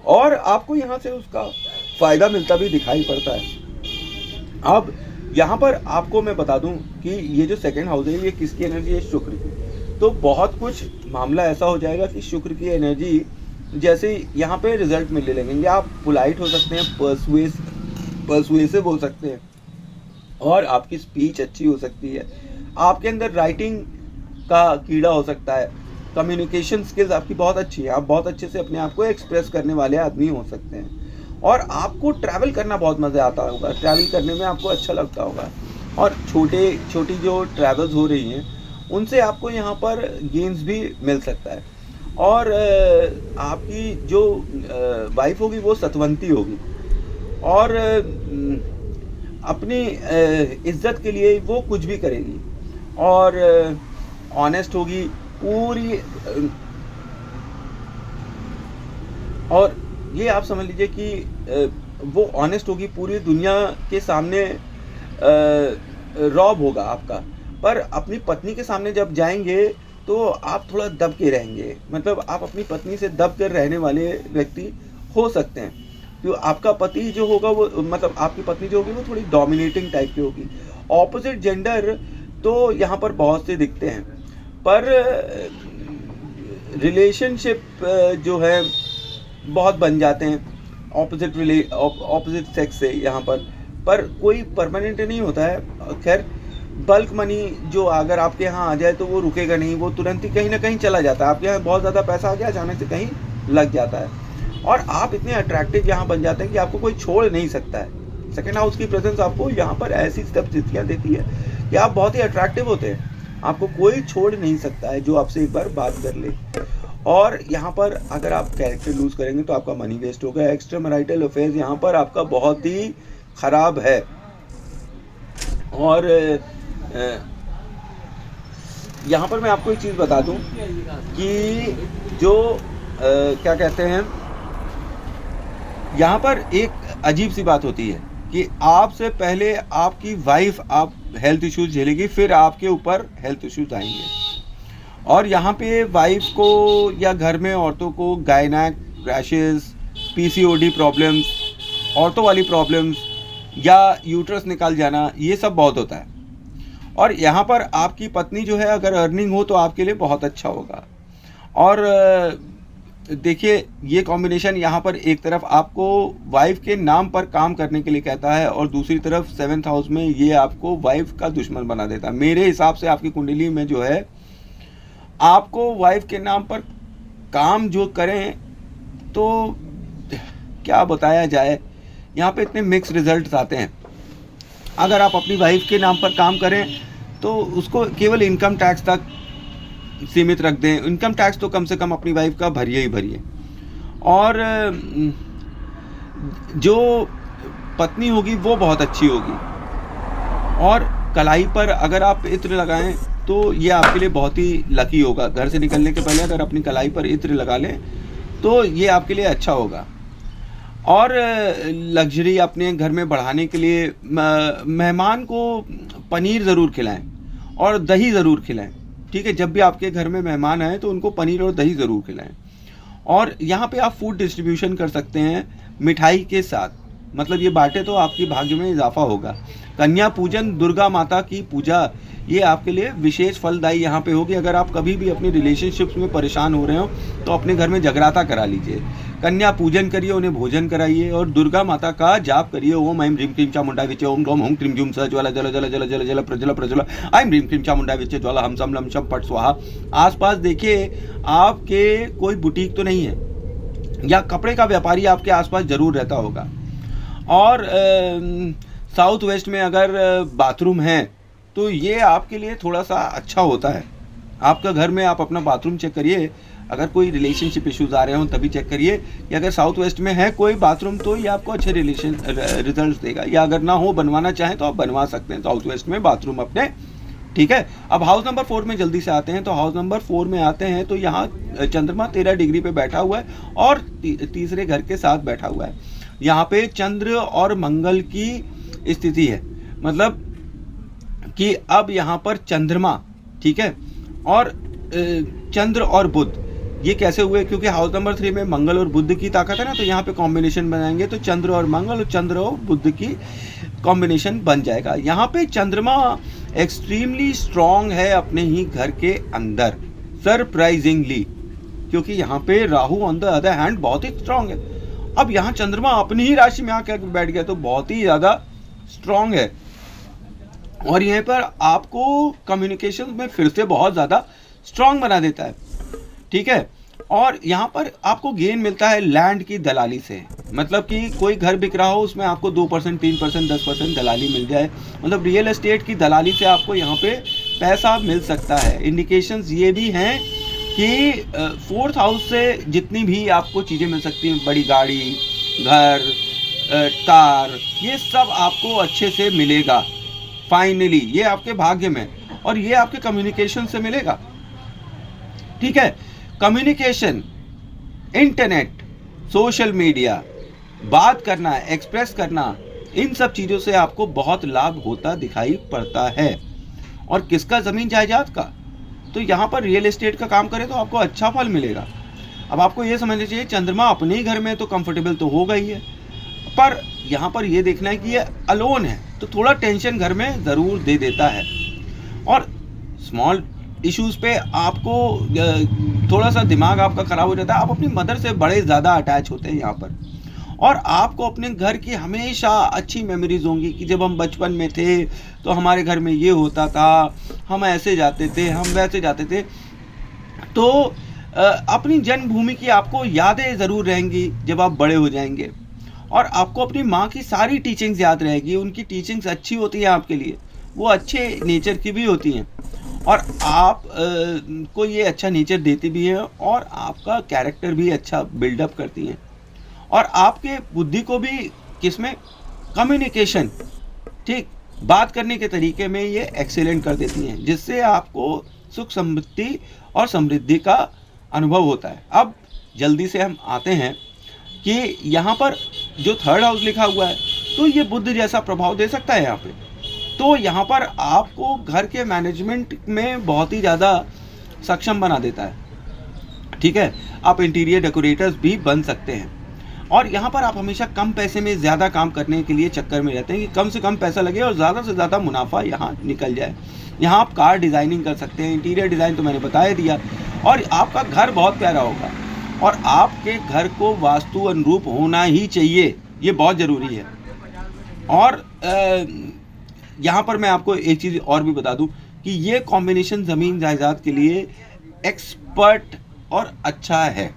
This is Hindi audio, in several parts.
और आपको यहाँ से उसका फ़ायदा मिलता भी दिखाई पड़ता है। अब यहाँ पर आपको मैं बता दूँ कि ये जो सेकंड हाउस है ये किसकी एनर्जी है? शुक्र की। तो बहुत कुछ मामला ऐसा हो जाएगा कि शुक्र की एनर्जी जैसे यहाँ पे रिजल्ट मिलने लगेंगे। आप पोलाइट हो सकते हैं, पर्सुएसिव हो सकते हैं, और आपकी स्पीच अच्छी हो सकती है। आपके अंदर राइटिंग का कीड़ा हो सकता है। कम्युनिकेशन स्किल्स आपकी बहुत अच्छी है, आप बहुत अच्छे से अपने आप को एक्सप्रेस करने वाले आदमी हो सकते हैं। और आपको ट्रैवल करना बहुत मज़ा आता होगा, ट्रैवल करने में आपको अच्छा लगता होगा। और छोटी जो ट्रैवल्स हो रही हैं उनसे आपको यहाँ पर गेन्स भी मिल सकता है। और आपकी जो वाइफ होगी वो सतवंती होगी, और अपनी इज्जत के लिए वो कुछ भी करेगी, और ऑनेस्ट होगी पूरी। और ये आप समझ लीजिए कि वो ऑनेस्ट होगी पूरी दुनिया के सामने, रॉब होगा आपका। पर अपनी पत्नी के सामने जब जाएंगे तो आप थोड़ा दब के रहेंगे, मतलब आप अपनी पत्नी से दब कर रहने वाले व्यक्ति हो सकते हैं। तो आपका पति जो होगा वो, मतलब आपकी पत्नी जो होगी वो थोड़ी डोमिनेटिंग टाइप की होगी। ऑपोजिट जेंडर तो यहाँ पर बहुत से दिखते हैं, पर रिलेशनशिप जो है बहुत बन जाते हैं ऑपोजिट सेक्स से यहाँ पर कोई परमानेंट नहीं होता है। खैर, बल्क मनी जो अगर आपके यहाँ आ जाए तो वो रुकेगा नहीं, वो तुरंत ही कहीं ना कहीं चला जाता है। आपके यहाँ बहुत ज़्यादा पैसा आ गया, अचानक से कहीं लग जाता है, और आप इतने अट्रैक्टिव यहाँ बन जाते हैं कि आपको कोई छोड़ नहीं सकता है। सेकेंड हाउस की प्रेजेंस आपको यहाँ पर ऐसी स्थितियाँ देती है कि आप बहुत ही अट्रैक्टिव होते हैं, आपको कोई छोड़ नहीं सकता है जो आपसे एक बार बात कर ले। और यहाँ पर अगर आप कैरेक्टर लूज करेंगे तो आपका मनी वेस्ट होगा। एक्स्ट्रा मैरिटल अफेयर्स यहाँ पर आपका बहुत ही खराब है। और यहाँ पर मैं आपको एक चीज़ बता दूँ कि जो क्या कहते हैं, यहाँ पर एक अजीब सी बात होती है कि आपसे पहले आपकी वाइफ आप हेल्थ इश्यूज झेलेगी, फिर आपके ऊपर हेल्थ इश्यूज आएंगे। और यहाँ पे वाइफ को या घर में औरतों को गायनेक रैशेस, पीसीओडी प्रॉब्लम्स, औरतों वाली प्रॉब्लम्स या यूट्रस निकाल जाना, ये सब बहुत होता है। और यहाँ पर आपकी पत्नी जो है अगर अर्निंग हो तो आपके लिए बहुत अच्छा होगा। और देखिए, ये कॉम्बिनेशन यहाँ पर एक तरफ आपको वाइफ के नाम पर काम करने के लिए कहता है, और दूसरी तरफ 7th हाउस में ये आपको वाइफ का दुश्मन बना देता है। मेरे हिसाब से आपकी कुंडली में जो है, आपको वाइफ के नाम पर काम जो करें तो क्या बताया जाए, यहाँ पे इतने मिक्स रिजल्ट्स आते हैं। अगर आप अपनी वाइफ के नाम पर काम करें तो उसको केवल इनकम टैक्स तक सीमित रख दें। इनकम टैक्स तो कम से कम अपनी वाइफ का भरिए ही भरिए। और जो पत्नी होगी वो बहुत अच्छी होगी। और कलाई पर अगर आप इत्र लगाएं तो ये आपके लिए बहुत ही लकी होगा। घर से निकलने के पहले अगर अपनी कलाई पर इत्र लगा लें तो ये आपके लिए अच्छा होगा। और लग्जरी अपने घर में बढ़ाने के लिए मेहमान को पनीर ज़रूर खिलाएं और दही ज़रूर खिलाएं। ठीक है, जब भी आपके घर में मेहमान आए तो उनको पनीर और दही ज़रूर खिलाएं। और यहाँ पे आप फूड डिस्ट्रीब्यूशन कर सकते हैं मिठाई के साथ, मतलब ये बांटे तो आपकी भाग्य में इजाफा होगा। कन्या पूजन, दुर्गा माता की पूजा, ये आपके लिए विशेष फलदायी यहाँ पे होगी। अगर आप कभी भी अपनी रिलेशनशिप्स में परेशान हो रहे हो तो अपने घर में जगराता करा लीजिए, कन्या पूजन करिए, उन्हें भोजन कराइए और दुर्गा माता का जाप करिए। ओम ऐं ह्रीं क्लीं चामुंडा विचे ओम गौम हुं क्लीं जूं स ज्वाला जल जल जल जल जल प्रज्वल प्रज्वल ऐं ह्रीं क्लीं चामुंडा विचे ज्वाला हम सम लम शम पट स्वाहा। आसपास देखिए आपके कोई बुटीक तो नहीं है या कपड़े का व्यापारी आपके आसपास जरूर रहता होगा। और साउथ वेस्ट में अगर बाथरूम है तो ये आपके लिए थोड़ा सा अच्छा होता है। आपका घर में आप अपना बाथरूम चेक करिए, अगर कोई रिलेशनशिप इश्यूज आ रहे हो तभी चेक करिए कि अगर साउथ वेस्ट में है कोई बाथरूम तो ये आपको अच्छे रिजल्ट देगा। या अगर ना हो, बनवाना चाहें तो आप बनवा सकते हैं साउथ वेस्ट में बाथरूम अपने। ठीक है, अब हाउस नंबर 4 में जल्दी से आते हैं। तो हाउस नंबर 4 में आते हैं तो यहाँ चंद्रमा 13 डिग्री पे बैठा हुआ है और तीसरे घर के साथ बैठा हुआ है। यहाँ पे चंद्र और मंगल की स्थिति है, मतलब कि अब यहाँ पर चंद्रमा, ठीक है, और चंद्र और बुध ये कैसे हुए, क्योंकि हाउस नंबर 3 में मंगल और बुध की ताकत है ना, तो यहाँ पे कॉम्बिनेशन बनाएंगे तो चंद्र और मंगल और चंद्र और बुध की कॉम्बिनेशन बन जाएगा। यहाँ पे चंद्रमा एक्सट्रीमली स्ट्रॉन्ग है अपने ही घर के अंदर, सरप्राइजिंगली, क्योंकि यहाँ पे Rahu on the other hand बहुत ही स्ट्रॉन्ग है। अब यहाँ चंद्रमा अपनी ही राशि में आकर बैठ गया तो बहुत ही ज़्यादा स्ट्रॉन्ग है, और यहाँ पर आपको कम्युनिकेशन में फिर से बहुत ज़्यादा स्ट्रॉन्ग बना देता है, ठीक है। और यहाँ पर आपको गेन मिलता है लैंड की दलाली से, मतलब कि कोई घर बिक रहा हो उसमें आपको 2%, 3%, 10% दलाली मिल जाए, मतलब रियल एस्टेट की दलाली से आपको यहाँ पे पैसा मिल सकता है। इंडिकेशंस ये भी हैं कि 4th हाउस से जितनी भी आपको चीज़ें मिल सकती हैं, बड़ी गाड़ी, घर, कार, ये सब आपको अच्छे से मिलेगा फाइनली, ये आपके भाग्य में, और ये आपके कम्युनिकेशन से मिलेगा, ठीक है। कम्युनिकेशन, इंटरनेट, सोशल मीडिया, बात करना, एक्सप्रेस करना, इन सब चीज़ों से आपको बहुत लाभ होता दिखाई पड़ता है। और किसका, ज़मीन जायदाद का, तो यहाँ पर रियल एस्टेट का काम करे तो आपको अच्छा फल मिलेगा। अब आपको ये समझना चाहिए चंद्रमा अपने ही घर में तो कंफर्टेबल तो होगा ही है, पर यहाँ पर ये देखना है कि ये अलोन है तो थोड़ा टेंशन घर में ज़रूर दे देता है, और स्मॉल इश्यूज़ पे आपको थोड़ा सा दिमाग आपका ख़राब हो जाता है। आप अपनी मदर से बड़े ज़्यादा अटैच होते हैं यहाँ पर, और आपको अपने घर की हमेशा अच्छी मेमोरीज होंगी कि जब हम बचपन में थे तो हमारे घर में ये होता था, हम ऐसे जाते थे, हम वैसे जाते थे। तो अपनी जन्मभूमि की आपको यादें ज़रूर रहेंगी जब आप बड़े हो जाएंगे, और आपको अपनी माँ की सारी टीचिंग्स याद रहेगी। उनकी टीचिंग्स अच्छी होती हैं आपके लिए, वो अच्छे नेचर की भी होती हैं, और आप को ये अच्छा नेचर देती भी है, और आपका कैरेक्टर भी अच्छा बिल्डअप करती हैं, और आपके बुद्धि को भी किसमें, कम्युनिकेशन, ठीक, बात करने के तरीके में ये एक्सेलेंट कर देती हैं, जिससे आपको सुख समृद्धि और समृद्धि का अनुभव होता है। अब जल्दी से हम आते हैं कि यहाँ पर जो 3rd हाउस लिखा हुआ है तो ये बुध जैसा प्रभाव दे सकता है यहाँ पे, तो यहाँ पर आपको घर के मैनेजमेंट में बहुत ही ज़्यादा सक्षम बना देता है, ठीक है। आप इंटीरियर डेकोरेटर्स भी बन सकते हैं, और यहाँ पर आप हमेशा कम पैसे में ज़्यादा काम करने के लिए चक्कर में रहते हैं कि कम से कम पैसा लगे और ज़्यादा से ज़्यादा मुनाफा यहाँ निकल जाए। यहाँ आप कार डिज़ाइनिंग कर सकते हैं, इंटीरियर डिज़ाइन तो मैंने बता दिया, और आपका घर बहुत प्यारा होगा, और आपके घर को वास्तु अनुरूप होना ही चाहिए, ये बहुत ज़रूरी है। और यहाँ पर मैं आपको एक चीज़ और भी बता दूँ कि ये कॉम्बिनेशन ज़मीन जायदाद के लिए एक्सपर्ट और अच्छा है,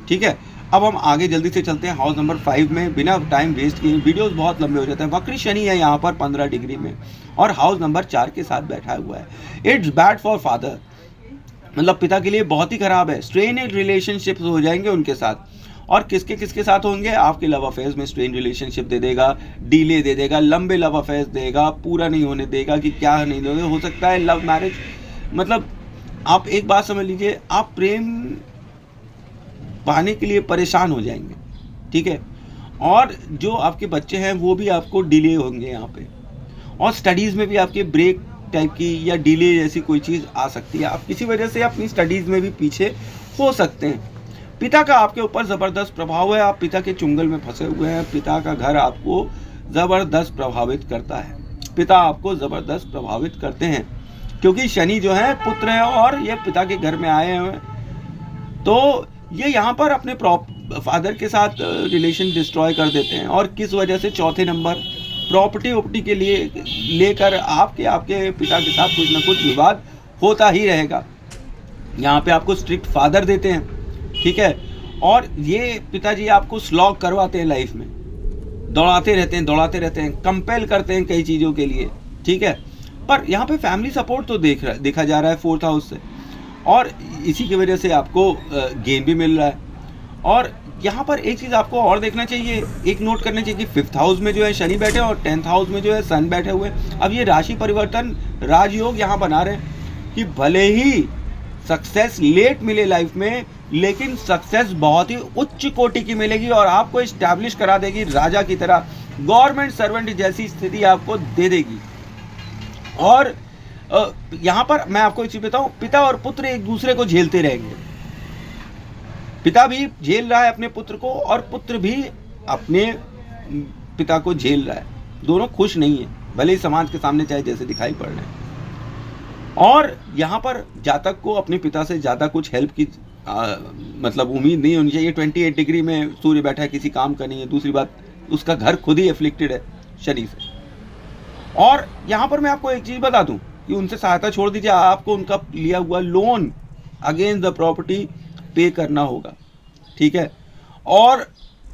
ठीक है। अब हम आगे जल्दी से चलते हैं हाउस नंबर 5 में, बिना टाइम वेस्ट किए, वीडियोस बहुत लंबे हो जाते हैं। वक्री शनि है यहाँ पर 15 डिग्री में, और हाउस नंबर 4 के साथ बैठा हुआ है। इट्स बैड फॉर फादर, मतलब पिता के लिए बहुत ही खराब है। स्ट्रेन रिलेशनशिप्स हो जाएंगे उनके साथ, और किसके साथ होंगे, आपके लव अफेयर्स में स्ट्रेन रिलेशनशिप दे देगा, डिले दे देगा, लंबे लव अफेयर्स देगा, पूरा नहीं होने देगा कि क्या नहीं देगा, हो सकता है लव मैरिज। मतलब आप एक बात समझ लीजिए, आप प्रेम पाने के लिए परेशान हो जाएंगे, ठीक है। और जो आपके बच्चे हैं वो भी आपको डिले होंगे यहाँ पे, और स्टडीज़ में भी आपके ब्रेक टाइप की या डिले जैसी कोई चीज़ आ सकती है। आप किसी वजह से अपनी स्टडीज़ में भी पीछे हो सकते हैं। पिता का आपके ऊपर ज़बरदस्त प्रभाव है, आप पिता के चुंगल में फंसे हुए हैं। पिता का घर आपको ज़बरदस्त प्रभावित करता है, पिता आपको ज़बरदस्त प्रभावित करते हैं, क्योंकि शनि जो है पुत्र है और ये पिता के घर में आए हुए हैं, तो ये यहाँ पर अपने फादर के साथ रिलेशन डिस्ट्रॉय कर देते हैं। और किस वजह से, चौथे नंबर, प्रॉपर्टी के लिए लेकर आपके पिता के साथ कुछ ना कुछ विवाद होता ही रहेगा। यहाँ पे आपको स्ट्रिक्ट फादर देते हैं, ठीक है, और ये पिताजी आपको स्लॉग करवाते हैं लाइफ में, दौड़ाते रहते हैं, कंपेल करते हैं कई चीज़ों के लिए, ठीक है। पर यहाँ पे फैमिली सपोर्ट तो देखा जा रहा है 4th हाउस से, और इसी की वजह से आपको गेन भी मिल रहा है। और यहाँ पर एक चीज़ आपको और देखना चाहिए, एक नोट करना चाहिए कि 5th हाउस में जो है शनि बैठे और 10th हाउस में जो है सन बैठे हुए। अब ये राशि परिवर्तन राजयोग यहाँ बना रहे हैं कि भले ही सक्सेस लेट मिले लाइफ में, लेकिन सक्सेस बहुत ही उच्च कोटि की मिलेगी और आपको इस्टेब्लिश करा देगी राजा की तरह, गवर्नमेंट सर्वेंट जैसी स्थिति आपको दे देगी। और यहाँ पर मैं आपको एक चीज़ बताऊँ, पिता और पुत्र एक दूसरे को झेलते रहेंगे, पिता भी झेल रहा है अपने पुत्र को और पुत्र भी अपने पिता को झेल रहा है। दोनों खुश नहीं है, भले ही समाज के सामने चाहे जैसे दिखाई पड़ रहे हैं। और यहाँ पर जातक को अपने पिता से ज़्यादा कुछ हेल्प की मतलब उम्मीद नहीं होनी चाहिए। 28 डिग्री में सूर्य बैठा है, किसी काम का नहीं है। दूसरी बात, उसका घर खुद ही एफ्लिक्टेड है शनि से। और यहाँ पर मैं आपको एक चीज़ बता दूँ कि उनसे सहायता छोड़ दीजिए, आपको उनका लिया हुआ लोन अगेंस्ट द प्रॉपर्टी पे करना होगा, ठीक है। और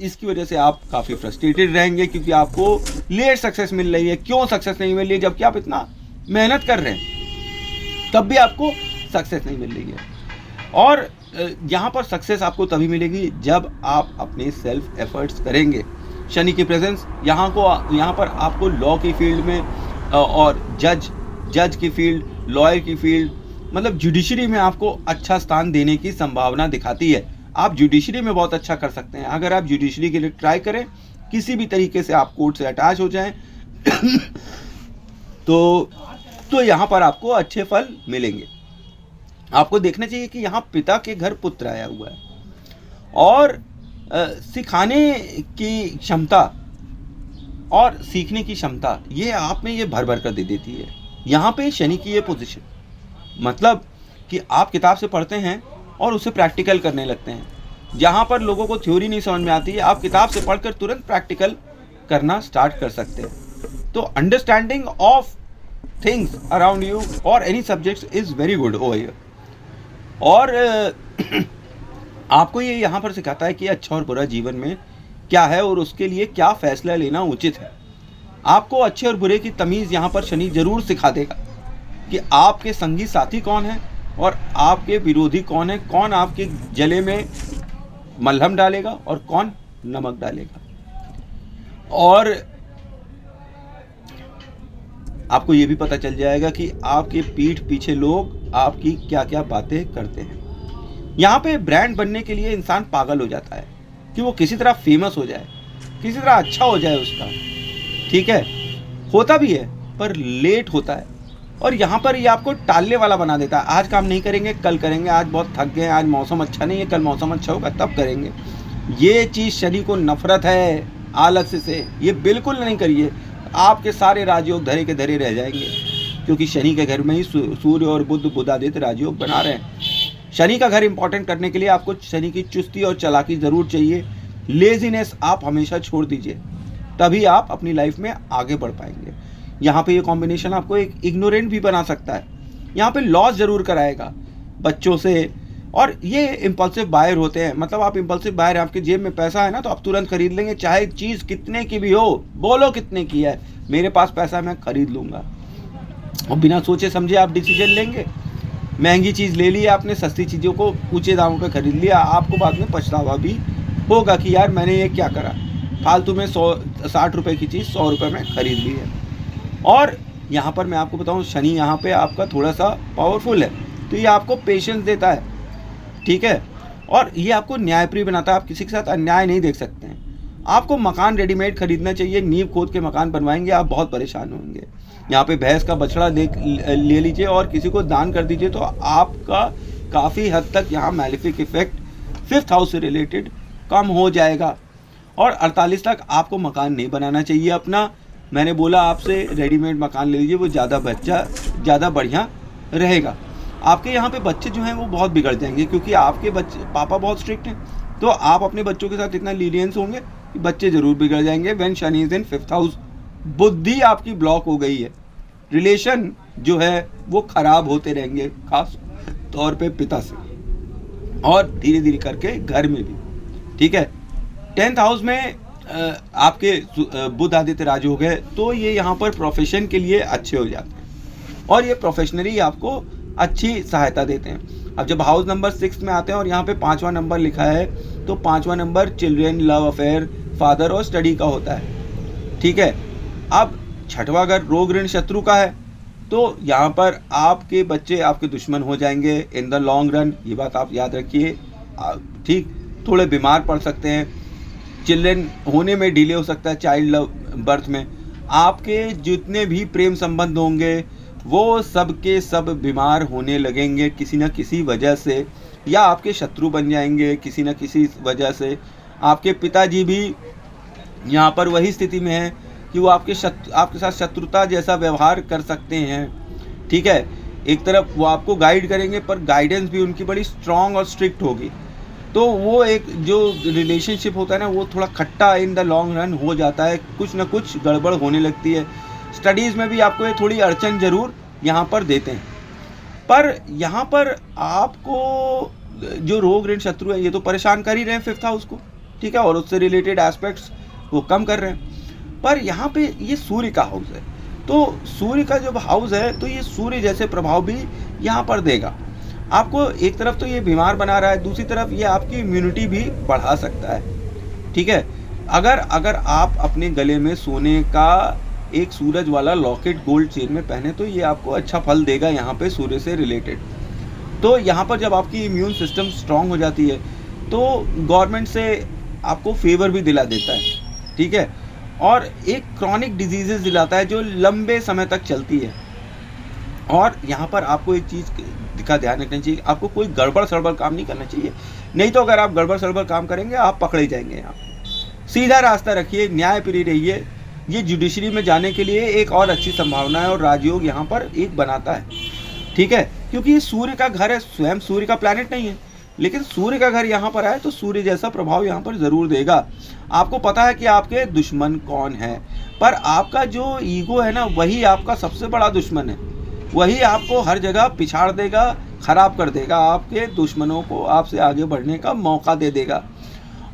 इसकी वजह से आप काफ़ी फ्रस्ट्रेटेड रहेंगे क्योंकि आपको लेट सक्सेस मिल रही है। क्यों सक्सेस नहीं मिल रही है जबकि आप इतना मेहनत कर रहे हैं, तब भी आपको सक्सेस नहीं मिल रही है। और यहाँ पर सक्सेस आपको तभी मिलेगी जब आप अपने सेल्फ एफर्ट्स करेंगे। शनि की प्रेजेंस यहाँ पर आपको लॉ की फील्ड में और जज की फील्ड, लॉयर की फील्ड, मतलब जुडिशरी में आपको अच्छा स्थान देने की संभावना दिखाती है। आप जुडिशरी में बहुत अच्छा कर सकते हैं। अगर आप जुडिशरी के लिए ट्राई करें, किसी भी तरीके से आप कोर्ट से अटैच हो जाएं तो यहाँ पर आपको अच्छे फल मिलेंगे। आपको देखना चाहिए कि यहाँ पिता के घर पुत्र आया हुआ है और सिखाने की क्षमता और सीखने की क्षमता ये आप में ये भर भर कर दे देती है। यहाँ पे शनि की ये पोजीशन, मतलब कि आप किताब से पढ़ते हैं और उसे प्रैक्टिकल करने लगते हैं। जहाँ पर लोगों को थ्योरी नहीं समझ में आती है, आप किताब से पढ़कर तुरंत प्रैक्टिकल करना स्टार्ट कर सकते हैं। तो understanding of things around you और any subjects is very good over here. और आपको ये यहाँ पर सिखाता है कि अच्छा और बुरा जीवन में क्या है और उसके लिए क्या फैसला लेना उचित है। आपको अच्छे और बुरे की तमीज़ यहाँ पर शनि जरूर सिखा देगा कि आपके संगी साथी कौन है और आपके विरोधी कौन है, कौन आपके जले में मलहम डालेगा और कौन नमक डालेगा। और आपको ये भी पता चल जाएगा कि आपके पीठ पीछे लोग आपकी क्या क्या बातें करते हैं। यहाँ पे ब्रांड बनने के लिए इंसान पागल हो जाता है कि वो किसी तरह फेमस हो जाए, किसी तरह अच्छा हो जाए उसका, ठीक है। होता भी है पर लेट होता है। और यहाँ पर ये आपको टालने वाला बना देता है। आज काम नहीं करेंगे, कल करेंगे, आज बहुत थक गए, आज मौसम अच्छा नहीं है, कल मौसम अच्छा होगा तब करेंगे। ये चीज़ शनि को नफरत है आलस्य से, ये बिल्कुल नहीं करिए। आपके सारे राजयोग धरे के धरे रह जाएंगे क्योंकि शनि के घर में ही सूर्य और बुधादित्य राजयोग बना रहे हैं। शनि का घर इंपॉर्टेंट करने के लिए आपको शनि की चुस्ती और चालाकी ज़रूर चाहिए। लेजीनेस आप हमेशा छोड़ दीजिए, तभी आप अपनी लाइफ में आगे बढ़ पाएंगे। यहाँ पे ये कॉम्बिनेशन आपको एक इग्नोरेंट भी बना सकता है। यहाँ पे लॉस ज़रूर कराएगा बच्चों से। और ये इम्पल्सिव बायर होते हैं, मतलब आप इम्पल्सिव बायर हैं, आपके जेब में पैसा है ना तो आप तुरंत खरीद लेंगे, चाहे चीज़ कितने की भी हो। बोलो कितने की है, मेरे पास पैसा है, मैं खरीद लूँगा। और बिना सोचे समझे आप डिसीजन लेंगे। महंगी चीज़ ले ली आपने, सस्ती चीज़ों को ऊंचे दामों पे खरीद लिया, आपको बाद में पछतावा भी होगा कि यार मैंने ये क्या करा, फालतू में 60 रुपये की चीज़ 100 रुपये में खरीद ली है। और यहाँ पर मैं आपको बताऊँ, शनि यहाँ पे आपका थोड़ा सा पावरफुल है तो ये आपको पेशेंस देता है, ठीक है। और ये आपको न्यायप्रिय बनाता है। आप किसी के साथ अन्याय नहीं देख सकते हैं। आपको मकान रेडीमेड खरीदना चाहिए, नींव खोद के मकान बनवाएंगे, आप बहुत परेशान होंगे। यहाँ पे भैंस का बछड़ा ले लीजिए और किसी को दान कर दीजिए तो आपका काफ़ी हद तक यहाँ मैलेफिक इफेक्ट 5th हाउस से रिलेटेड कम हो जाएगा। और 48 तक आपको मकान नहीं बनाना चाहिए अपना। मैंने बोला आपसे रेडीमेड मकान ले लीजिए, वो ज़्यादा बढ़िया रहेगा। आपके यहाँ पे बच्चे जो हैं वो बहुत बिगड़ जाएंगे क्योंकि आपके बच्चे पापा बहुत स्ट्रिक्ट हैं, तो आप अपने बच्चों के साथ इतना लीनियंस होंगे कि बच्चे ज़रूर बिगड़ जाएंगे। When Shani is in 5th house, बुद्धि आपकी ब्लॉक हो गई है, रिलेशन जो है वो खराब होते रहेंगे, खास तौर पे पिता से और धीरे धीरे करके घर में भी, ठीक है। 10th हाउस में आपके बुध आदित्य राजयोग है तो ये यहाँ पर प्रोफेशन के लिए अच्छे हो जाते हैं और ये प्रोफेशनली आपको अच्छी सहायता देते हैं। अब जब हाउस नंबर 6 में आते हैं और यहाँ पे 5वां नंबर लिखा है तो 5वां number children, love affair, father और स्टडी का होता है, ठीक है। अब 6वां घर रोग ऋण शत्रु का है तो यहाँ पर आपके बच्चे आपके दुश्मन हो जाएंगे इन द लॉन्ग रन, ये बात आप याद रखिए, ठीक। थोड़े बीमार पड़ सकते हैं, चिल्ड्रन होने में डिले हो सकता है, चाइल्ड लव बर्थ में। आपके जितने भी प्रेम संबंध होंगे वो सब के सब बीमार होने लगेंगे किसी न किसी वजह से। या आपके शत्रु बन जाएंगे किसी न किसी वजह से। आपके पिताजी भी यहाँ पर वही स्थिति में है कि वो आपके साथ शत्रुता जैसा व्यवहार कर सकते हैं, ठीक है। एक तरफ वो आपको गाइड करेंगे पर गाइडेंस भी उनकी बड़ी स्ट्रॉन्ग और स्ट्रिक्ट होगी, तो वो एक जो रिलेशनशिप होता है ना वो थोड़ा खट्टा इन द लॉन्ग रन हो जाता है, कुछ ना कुछ गड़बड़ होने लगती है। स्टडीज़ में भी आपको ये थोड़ी अड़चन ज़रूर यहाँ पर देते हैं, पर यहाँ पर आपको जो रोग ऋण शत्रु है ये तो परेशान कर ही रहे हैं 5th हाउस को, ठीक है, और उससे रिलेटेड एस्पेक्ट्स वो कम कर रहे हैं। पर यहाँ पे ये सूर्य का हाउस है, तो सूर्य का जब हाउस है तो ये सूर्य जैसे प्रभाव भी यहाँ पर देगा आपको। एक तरफ तो ये बीमार बना रहा है, दूसरी तरफ ये आपकी इम्यूनिटी भी बढ़ा सकता है, ठीक है। अगर आप अपने गले में सोने का एक सूरज वाला लॉकेट गोल्ड चेन में पहने तो ये आपको अच्छा फल देगा यहाँ पे सूर्य से रिलेटेड। तो यहाँ पर जब आपकी इम्यून सिस्टम स्ट्रांग हो जाती है तो गवर्नमेंट से आपको फेवर भी दिला देता है, ठीक है, और एक क्रॉनिक डिजीजेस दिलाता है जो लंबे समय तक चलती है। और यहाँ पर आपको एक चीज़ का ध्यान रखना चाहिए, आपको कोई गड़बड़ सड़बड़ काम नहीं करना चाहिए, नहीं तो अगर आप गड़बड़ सड़बड़ काम करेंगे आप पकड़े जाएंगे। यहाँ सीधा रास्ता रखिए, न्यायप्रिय रहिए, ये जुडिशरी में जाने के लिए एक और अच्छी संभावना है और राजयोग यहाँ पर एक बनाता है, ठीक है, क्योंकि ये सूर्य का घर है, स्वयं सूर्य का प्लैनेट नहीं है, लेकिन सूर्य का घर यहाँ पर आए तो सूर्य जैसा प्रभाव यहाँ पर ज़रूर देगा। आपको पता है कि आपके दुश्मन कौन है, पर आपका जो ईगो है ना वही आपका सबसे बड़ा दुश्मन है, वही आपको हर जगह पिछाड़ देगा, ख़राब कर देगा, आपके दुश्मनों को आपसे आगे बढ़ने का मौका दे देगा।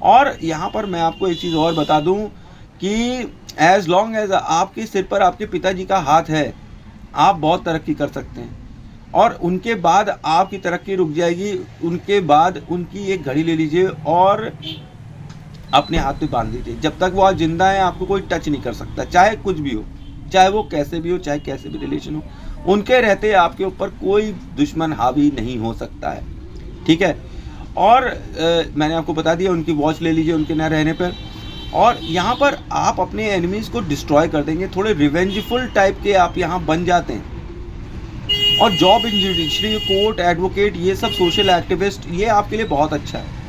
और यहाँ पर मैं आपको एक चीज़ और बता दूँ कि एज़ लॉन्ग एज आपके सिर पर आपके पिताजी का हाथ है आप बहुत तरक्की कर सकते हैं, और उनके बाद आपकी तरक्की रुक जाएगी, उनके बाद उनकी एक घड़ी ले लीजिए और अपने हाथ पे बांध लीजिए। जब तक वो आज जिंदा है आपको कोई टच नहीं कर सकता, चाहे कुछ भी हो, चाहे वो कैसे भी हो, चाहे कैसे भी रिलेशन हो, उनके रहते आपके ऊपर कोई दुश्मन हावी नहीं हो सकता है, ठीक है। और मैंने आपको बता दिया, उनकी वॉच ले लीजिए उनके न रहने पर, और यहाँ पर आप अपने एनिमीज़ को डिस्ट्रॉय कर देंगे, थोड़े रिवेंजफुल टाइप के आप यहाँ बन जाते हैं। और job in judiciary, court, advocate, ये सब सोशल एक्टिविस्ट, ये आपके लिए बहुत अच्छा है।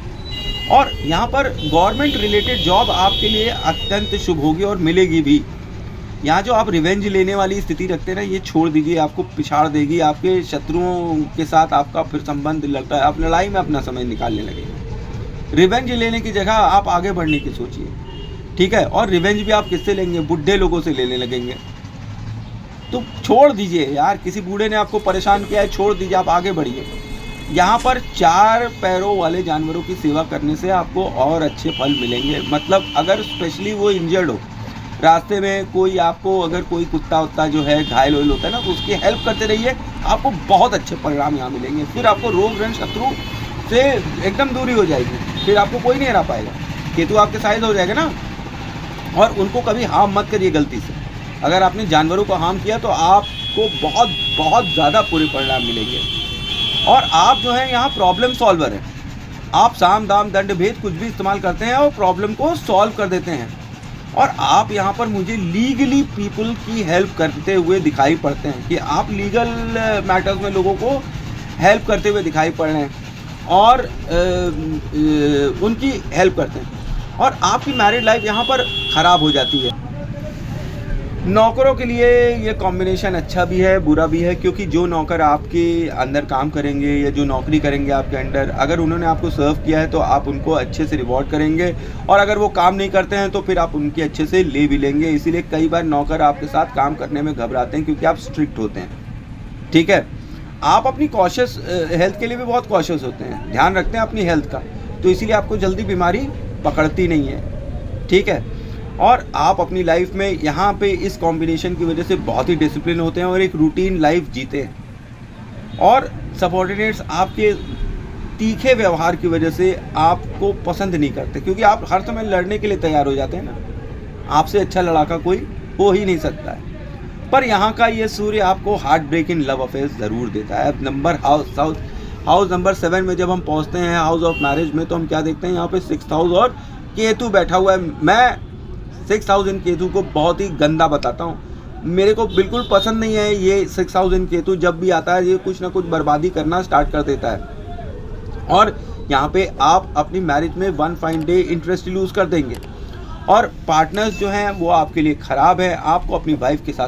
और यहाँ पर गवर्नमेंट रिलेटेड जॉब आपके लिए अत्यंत शुभ होगी और मिलेगी भी। यहाँ जो आप रिवेंज लेने वाली स्थिति रखते हैं ना, ये छोड़ दीजिए, आपको पिछाड़ देगी, आपके शत्रुओं के साथ आपका फिर संबंध लगता है, आप लड़ाई में अपना समय निकालने लगेंगे। रिवेंज लेने की जगह आप आगे बढ़ने की सोचिए, ठीक है। और रिवेंज भी आप किससे लेंगे? बुढ़े लोगों से लेने लगेंगे, तो छोड़ दीजिए यार, किसी बूढ़े ने आपको परेशान किया है, छोड़ दीजिए, आप आगे बढ़िए। यहाँ पर 4 पैरों वाले जानवरों की सेवा करने से आपको और अच्छे फल मिलेंगे। मतलब अगर स्पेशली वो इंजर्ड हो, रास्ते में कोई आपको, अगर कोई कुत्ता उत्ता जो है घायल होता है ना, तो उसकी हेल्प करते रहिए, आपको बहुत अच्छे परिणाम यहाँ मिलेंगे। फिर आपको रोग ऋण शत्रु से एकदम दूरी हो जाएगी, फिर आपको कोई नहीं हरा पाएगा। केतु आपके साइड हो जाएगा ना, और उनको कभी हार्म मत करिए गलती से। अगर आपने जानवरों को हार्म किया तो आपको बहुत बहुत ज़्यादा पूरे परिणाम मिलेंगे। और आप जो है यहाँ प्रॉब्लम सॉल्वर हैं, आप साम दाम दंड भेद कुछ भी इस्तेमाल करते हैं और प्रॉब्लम को सॉल्व कर देते हैं। और आप यहाँ पर मुझे लीगली पीपल की हेल्प करते हुए दिखाई पड़ते हैं, कि आप लीगल मैटर्स में लोगों को हेल्प करते हुए दिखाई पड़ रहे हैं और उनकी हेल्प करते हैं। और आपकी मैरिड लाइफ यहाँ पर ख़राब हो जाती है। नौकरों के लिए ये कॉम्बिनेशन अच्छा भी है, बुरा भी है, क्योंकि जो नौकर आपके अंदर काम करेंगे या जो नौकरी करेंगे आपके अंडर, अगर उन्होंने आपको सर्व किया है तो आप उनको अच्छे से रिवॉर्ड करेंगे, और अगर वो काम नहीं करते हैं तो फिर आप उनके अच्छे से ले भी लेंगे। इसीलिए कई बार नौकर आपके साथ काम करने में घबराते हैं, क्योंकि आप स्ट्रिक्ट होते हैं, ठीक है। आप अपनी कॉशियस हेल्थ के लिए भी बहुत कॉशियस होते हैं, ध्यान रखते हैं अपनी हेल्थ का, तो इसीलिए आपको जल्दी बीमारी पकड़ती नहीं है, ठीक है। और आप अपनी लाइफ में यहाँ पे इस कॉम्बिनेशन की वजह से बहुत ही डिसिप्लिन होते हैं और एक रूटीन लाइफ जीते हैं। और सबऑर्डिनेट्स आपके तीखे व्यवहार की वजह से आपको पसंद नहीं करते, क्योंकि आप हर समय लड़ने के लिए तैयार हो जाते हैं ना, आपसे अच्छा लड़ाका कोई हो ही नहीं सकता है। पर यहाँ का ये सूर्य आपको heart break in love affair ज़रूर देता है। हाउस नंबर 7 में जब हम पहुँचते हैं, हाउस ऑफ मैरिज में, तो हम क्या देखते हैं, यहाँ पे 6th हाउस और केतु बैठा हुआ है। मैं 6th हाउस इन केतु को बहुत ही गंदा बताता हूँ, मेरे को बिल्कुल पसंद नहीं है ये 6th हाउस इन केतु। जब भी आता है ये कुछ ना कुछ बर्बादी करना स्टार्ट कर देता है। और यहाँ पे आप अपनी मैरिज में one fine day interest lose कर देंगे। और पार्टनर्स जो हैं वो आपके लिए ख़राब है, आपको अपनी वाइफ के साथ